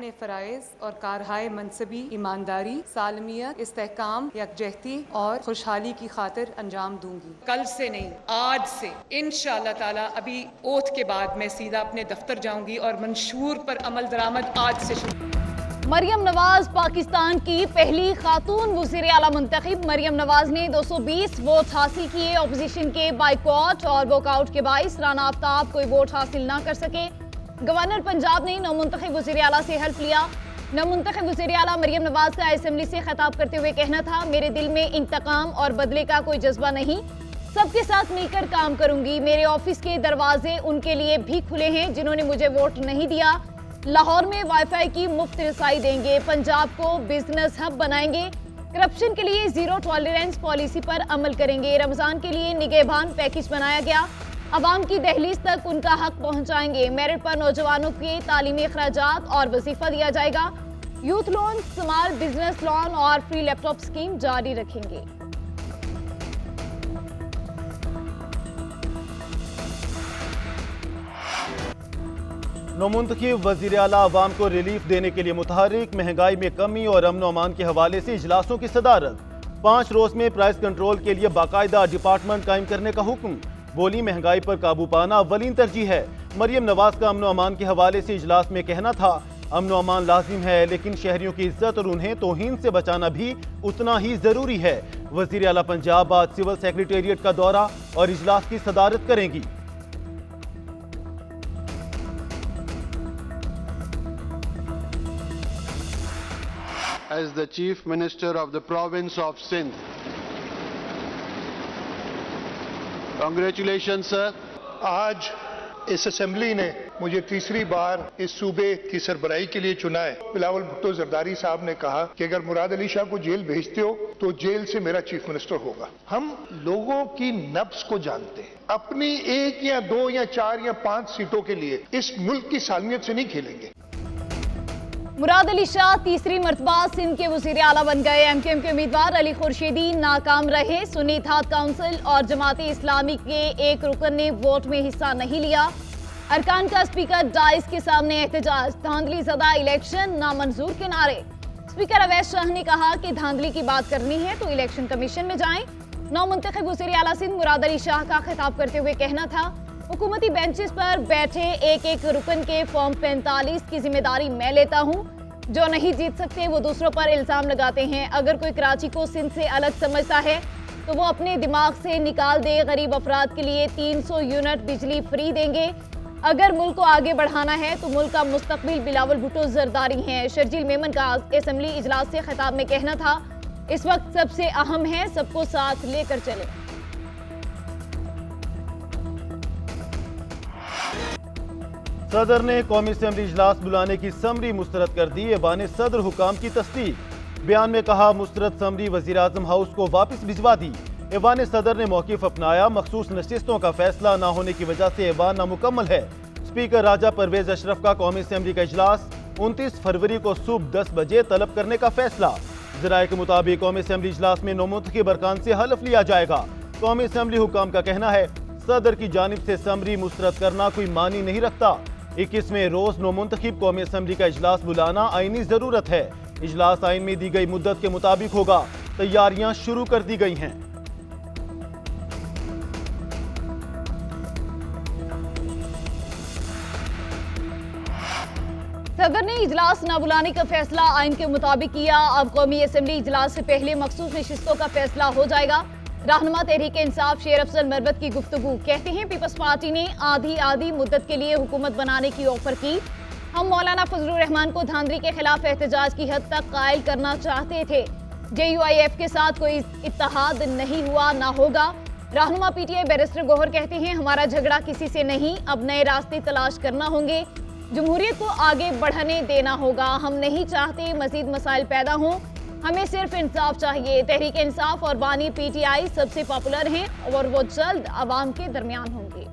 अपने फ़राइज़ और कारहाय मनसबी ईमानदारी, सालमियत, इस्तेहकाम, यकजहती और खुशहाली की खातिर अंजाम दूंगी। कल से नहीं, आज से इंशाअल्लाह ताला अभी ओथ के बाद मैं सीधा अपने दफ्तर जाऊंगी और मंशूर पर अमल दरामद आज से शुरू। मरियम नवाज पाकिस्तान की पहली खातून वज़ीर आला मुंतखब। मरियम नवाज ने 220 वोट हासिल किए। अपोजिशन के बाइकॉट और वॉकआउट के बाइस राना आफ्ताब कोई वोट हासिल ना कर सके। गवर्नर पंजाब ने नौमुंतखब वज़ीर आला से हल्फ लिया। नौमुंतखब वज़ीर आला मरियम नवाज का असेंबली से खिताब करते हुए कहना था, मेरे दिल में इंतकाम और बदले का कोई जज्बा नहीं, सबके साथ मिलकर काम करूंगी। मेरे ऑफिस के दरवाजे उनके लिए भी खुले हैं जिन्होंने मुझे वोट नहीं दिया। लाहौर में वाईफाई की मुफ्त रसाई देंगे। पंजाब को बिजनेस हब बनाएंगे। करप्शन के लिए जीरो टॉलरेंस पॉलिसी पर अमल करेंगे। रमजान के लिए निगहबान पैकेज बनाया गया। अवाम की दहलीज तक उनका हक पहुंचाएंगे। मेरिट पर नौजवानों के तालीमी अखराजात और वजीफा दिया जाएगा। Youth loan, small business loan और फ्री लैपटॉप स्कीम जारी रखेंगे। नौमुंतखब वज़ीर आला अवाम को रिलीफ देने के लिए मुतहर्रिक। महंगाई में कमी और अमन अमान के हवाले से इजलासों की सदारत। 5 रोज में प्राइस कंट्रोल के लिए बाकायदा डिपार्टमेंट कायम करने का हुक्म। बोली महंगाई पर काबू पाना अव्वलीन तरजीह है। मरियम नवाज का अमन अमान के हवाले से इजलास में कहना था, अमन अमान लाजिम है लेकिन शहरियों की इज्जत और उन्हें तौहीन से बचाना भी उतना ही जरूरी है। वज़ीर आला पंजाब आज सिविल सेक्रेटेरिएट का दौरा और इजलास की सदारत करेंगी। As the Chief Minister of the province of Sindh. Congratulations, sir. आज इस असेंबली ने मुझे तीसरी बार इस सूबे की सरबराही के लिए चुना है। बिलावल भुट्टो जरदारी साहब ने कहा कि अगर मुराद अली शाह को जेल भेजते हो तो जेल से मेरा चीफ मिनिस्टर होगा। हम लोगों की नब्ज को जानते हैं। अपनी 1 या 2 या 4 या 5 सीटों के लिए इस मुल्क की सालमियत से नहीं खेलेंगे। मुराद अली शाह तीसरी मरतबा सिंध के वज़ीर आला बन गए। एमक्यूएम के उम्मीदवार अली खुर्शीदी नाकाम रहे। सुन्नी इत्तेहाद काउंसिल और जमात इस्लामी के एक रुकन ने वोट में हिस्सा नहीं लिया। अरकान का स्पीकर डाइस के सामने एहतजाज। धांधली ज़दा इलेक्शन नामंजूर के नारे। स्पीकर अवैस शाह ने कहा कि धांधली की बात करनी है तो इलेक्शन कमीशन में जाएं। नौमुंतखब वज़ीर आला सिंध मुराद अली शाह का खिताब करते हुए कहना था, हुकूमती बेंचेस पर बैठे एक एक रुकन के फॉर्म 45 की जिम्मेदारी मैं लेता हूँ। जो नहीं जीत सकते वो दूसरों पर इल्जाम लगाते हैं। अगर कोई कराची को सिंध से अलग समझता है तो वो अपने दिमाग से निकाल दे। गरीब अफराद के लिए 300 यूनिट बिजली फ्री देंगे। अगर मुल्क को आगे बढ़ाना है तो मुल्क का मुस्तकबिल बिलावल भुट्टो जरदारी हैं। शर्जील मेमन का असेंबली इजलास से खिताब में कहना था, इस वक्त सबसे अहम है सबको साथ लेकर चले। सदर ने कौमी असेंबली इजलास बुलाने की समरी मुस्तरद कर दी। ऐवान सदर हुकाम की तस्दीक। बयान में कहा, मुस्तरद समरी वजीर आजम हाउस को वापस भिजवा दी। ऐवान सदर ने मौक़िफ़ अपनाया। मखसूस नशिस्तों का फैसला न होने की वजह से ऐवान नामुकम्मल है। स्पीकर राजा परवेज अशरफ का कौमी असेंबली का इजलास 29 फरवरी को सुबह 10 बजे तलब करने का फैसला। ज़राए के मुताबिक कौमी असेंबली इजलास में नौमुंतखब अरकान से हल्फ लिया जाएगा। कौमी असेंबली हुकाम का कहना है, सदर की जानिब से समरी मुस्तरद करना कोई मानी नहीं रखता। 21वें रोज नौमुंतखब कौमी असेंबली का इजलास बुलाना आईनी जरूरत है। इजलास आइन में दी गई मुद्दत के मुताबिक होगा। तैयारियां शुरू कर दी गई हैं। सदर ने इजलास न बुलाने का फैसला आइन के मुताबिक किया। अब कौमी असेंबली इजलास से पहले मखसूस नशिस्तों का फैसला हो जाएगा। रहनुमा तहरीक इंसाफ शेर अफजल मरवत की गुफ्तगू। कहते हैं, पीपल्स पार्टी ने आधी मुद्दत के लिए हुकूमत बनाने की ऑफर की। हम मौलाना फजलुर रहमान को धांधली के खिलाफ एहतजाज की हद तक कायल करना चाहते थे। JUIF के साथ कोई इत्तेहाद नहीं हुआ, ना होगा। रहनुमा PTI बैरिस्टर गौहर कहते हैं, हमारा झगड़ा किसी से नहीं, अब नए रास्ते तलाश करना होंगे। जमहूरियत को आगे बढ़ने देना होगा। हम नहीं चाहते मजीद मसाइल पैदा हों, हमें सिर्फ इंसाफ चाहिए। तहरीक इंसाफ और बानी PTI सबसे पॉपुलर हैं और वो जल्द आवाम के दरमियान होंगे।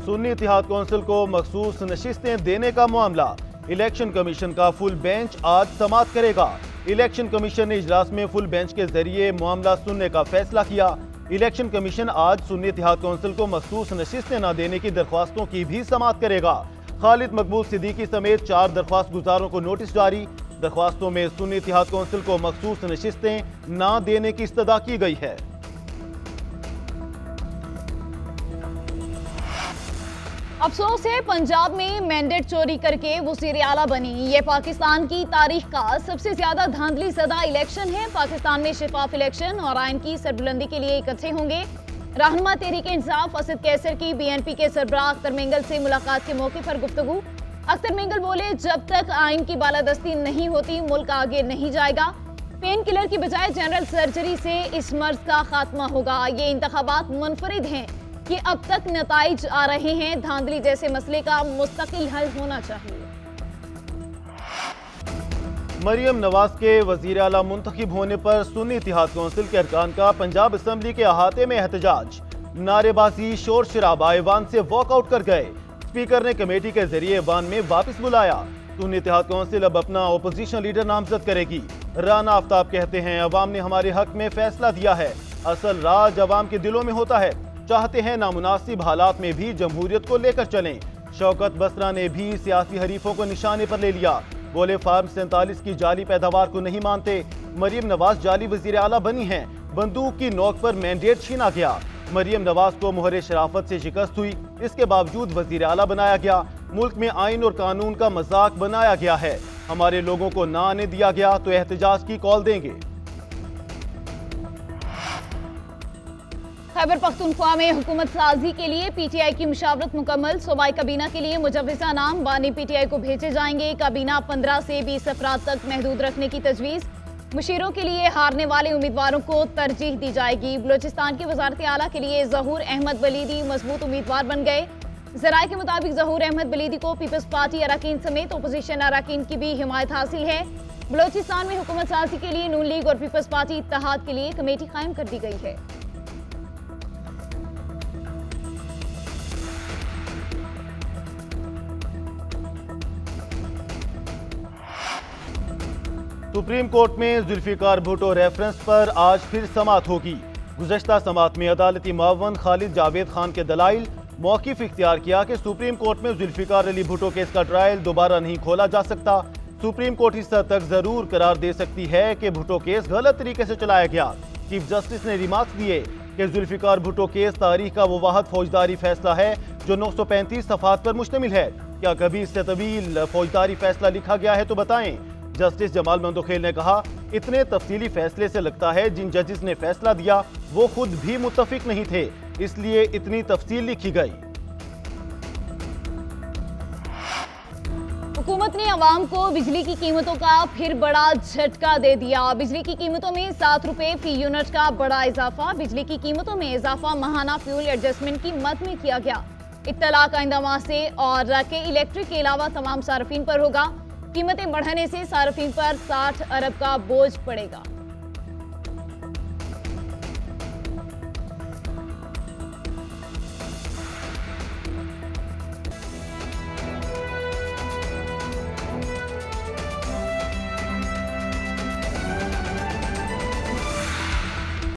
सुन्नी इत्तेहाद कौंसिल को मखसूस नशिस्तें देने का मामला। इलेक्शन कमीशन का फुल बेंच आज समाअत करेगा। इलेक्शन कमीशन ने इजलास में फुल बेंच के जरिए मामला सुनने का फैसला किया। इलेक्शन कमीशन आज सुन्नी इत्तेहाद कौंसिल को मखसूस नशिस्तें न देने की दरख्वास्तों की भी समाअत करेगा। खालिद मकबूल सिद्दीकी समेत 4 दरख्वास्त गुजारों को नोटिस जारी। दरख्वास्तों में सुन्नी इत्तेहाद कौंसिल को मखसूस नशिस्तें न देने की इस्तदा की गई है। अफसोस है, पंजाब में मैंडेट चोरी करके वज़ीर आला बनी। ये पाकिस्तान की तारीख का सबसे ज्यादा धांधली ज़दा इलेक्शन है। पाकिस्तान में शिफाफ इलेक्शन और आइन की सरबुलंदी के लिए इकट्ठे होंगे। रहनुमा तहरीक इंसाफ असद कैसर की BNP के सरबराह अख्तर मेंगल से मुलाकात के मौके पर गुफ्तगू। अख्तर मेंगल बोले, जब तक आइन की बालादस्ती नहीं होती मुल्क आगे नहीं जाएगा। पेन किलर की बजाय जनरल सर्जरी से इस मर्ज का खात्मा होगा। ये इंतखाबात मुनफरिद हैं कि अब तक नताइज आ रहे हैं। धांधली जैसे मसले का मुस्तकिल हल होना चाहिए। मरियम नवाज के वजीर आला मुंतखब होने पर सुन्नी इत्तेहाद कौंसिल के अरकान का पंजाब असम्बली के अहाते में एहतजाज। नारेबाजी, शोर शराबा, ऐवान से वॉकआउट कर गए। स्पीकर ने कमेटी के जरिए ऐवान में वापस बुलाया। सुन्नी इत्तेहाद कौंसिल अब अपना ओपोजिशन लीडर नामजद करेगी। राना आफ्ताब कहते हैं, अवाम ने हमारे हक में फैसला दिया है। असल राज अवाम के दिलों में होता है। चाहते हैं नामुनासिब हालात में भी जमहूरियत को लेकर चलें। शौकत बसरा ने भी सियासी हरीफों को निशाने पर ले लिया। बोले, फार्म 47 की जाली पैदावार को नहीं मानते। मरियम नवाज जाली वजीर आला बनी हैं। बंदूक की नोक पर मैंडेट छीना गया। मरियम नवाज को मोहर शराफत से शिकस्त हुई, इसके बावजूद वजीर आला बनाया गया। मुल्क में आइन और कानून का मजाक बनाया गया है। हमारे लोगों को ना आने दिया गया तो एहतजाज की कॉल देंगे। खैबर पख्तूनख्वा में हुकूमत साजी के लिए PTI की मुशावरत मुकम्मल। सूबाई काबीना के लिए मुजव्विज़ा नाम बानी PTI को भेजे जाएंगे। काबीना 15 से 20 अफराद तक महदूद रखने की तजवीज़। मुशीरों के लिए हारने वाले उम्मीदवारों को तरजीह दी जाएगी। बलोचिस्तान की वजारत आला के लिए ज़हूर अहमद बलीदी मजबूत उम्मीदवार बन गए। ज़राए के मुताबिक ज़हूर अहमद बलीदी को पीपल्स पार्टी अरकान समेत अपोजिशन अरकान की भी हिमायत हासिल है। बलोचिस्तान में हुकूमत साजी के लिए नून लीग और पीपल्स पार्टी इत्तेहाद के लिए कमेटी कायम कर दी गई है। सुप्रीम कोर्ट में जुल्फिकार भुट्टो रेफरेंस पर आज फिर समाअत होगी। गुज़श्ता समाअत में अदालती मावन खालिद जावेद खान के दलाइल मौक़िफ़ इख्तियार किया कि सुप्रीम कोर्ट में जुल्फिकार अली भुट्टो केस का ट्रायल दोबारा नहीं खोला जा सकता। सुप्रीम कोर्ट इस हद तक जरूर करार दे सकती है कि भुट्टो केस गलत तरीके से चलाया गया। चीफ जस्टिस ने रिमार्क्स दिए कि जुल्फिकार भुट्टो केस तारीख का वो वाहद फौजदारी फैसला है जो 935 सफ़हात पर मुश्तमिल है। क्या कभी इससे तवील फौजदारी फैसला लिखा गया है तो बताएं। जस्टिस जमाल मंदोखेल ने कहा, इतने तफसीली फैसले से लगता है जिन जजेस ने फैसला दिया वो खुद भी मुत्तफिक नहीं थे, इसलिए इतनी तफसील लिखी गई। हुकूमत ने अवाम को बिजली की कीमतों का फिर बड़ा झटका दे दिया। बिजली की कीमतों में 7 रुपए फी यूनिट का बड़ा इजाफा। बिजली की कीमतों में इजाफा माहाना फ्यूल एडजस्टमेंट की मद में किया गया। इत्तला आइंदा माह से और के इलेक्ट्रिक के अलावा तमाम सार्फिन पर होगा। कीमतें बढ़ने से सार्फिन पर 60 अरब का बोझ पड़ेगा।